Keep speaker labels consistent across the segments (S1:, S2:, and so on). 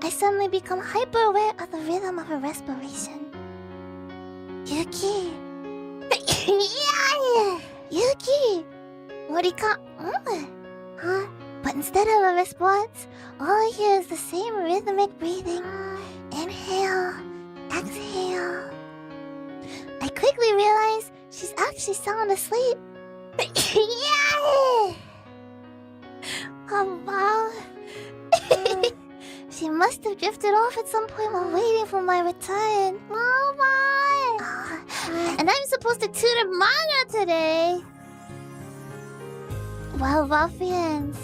S1: I suddenly become hyper aware of the rhythm of her respiration. Yuki. Yuki! Morika. Huh? But instead of a response, all I hear is the same rhythmic breathing. Inhale, exhale. I quickly realize she's actually sound asleep. Oh wow. She must have drifted off at some point while waiting for my return. And I'm supposed to tutor Mana today. Well, ruffians.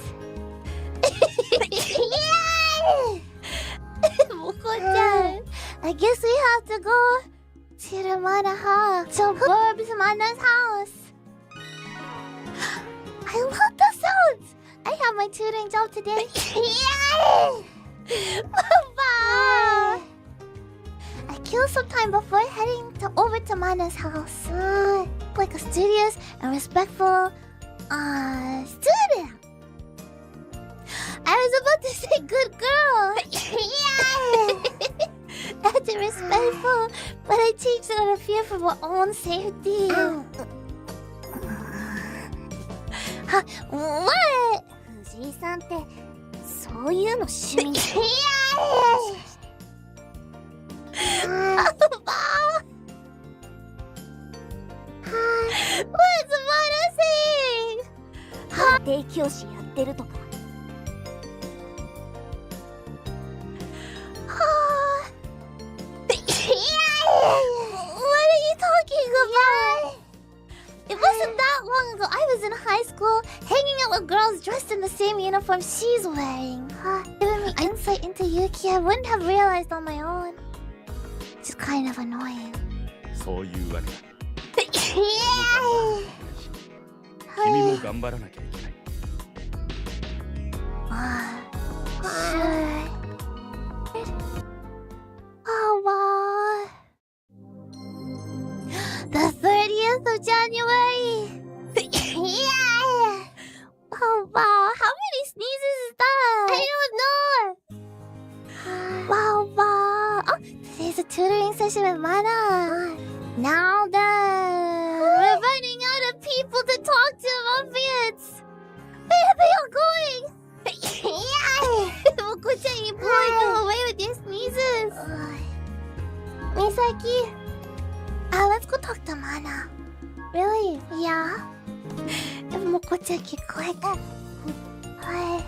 S1: Moko-chan, I guess we have to go to the Mana house. So Burbs Mana's house. I love the sounds. I have my tutoring job today. Mama! I kill some time before heading over to Mana's house. Like a studious and respectful student. I was about to say good girl. That's respectful, but I changed it out of fear for my own safety. What?
S2: 藤井さんってそういうの趣味。
S1: What's Mana saying?
S2: 家庭教師やってるとか。
S1: What are you talking about? It wasn't that long ago. I was in high school, hanging out with girls dressed in the same uniform she's wearing. Giving me insight into Yuki I wouldn't have realized on my own. Just kind of annoying.
S3: そういうわけだ。
S1: Yeah.
S3: 君も頑張らなきゃいけない。
S1: Sure. Oh wow. The 30th of January. Yeah. Oh wow. How many sneezes is that? I don't know. Wow, wow. Oh, today's a tutoring session with Mana. Now then, we're running out of people to talk to, ruffians. Where are they all going? Moko-chan, you blowing them away with your sneezes. Misaki. Let's go talk to Mana. Really? Yeah. If Moko-chan can click. Hi.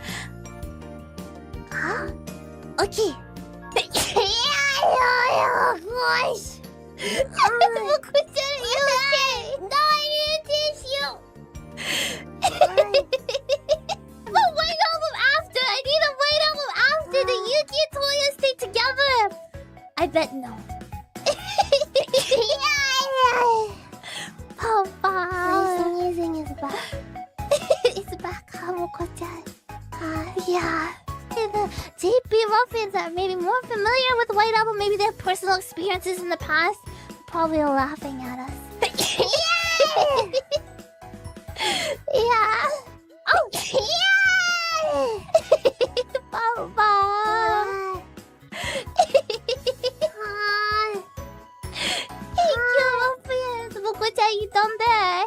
S1: Huh? Okay. Oh gosh. Moko-chan, are you okay? No, I need a tissue. But wait album after. I need a wait album after. The Yuki and Toya stay together. I bet no. Papa. Sneezing is back. It's back, Moko-chan. Yeah. The JP Ruffians are maybe more familiar with White Album. Maybe their personal experiences in the past. Probably laughing at us. Yeah. Oh, yeah. Papa. Thank you, Ruffians. Moko-chan, you done there?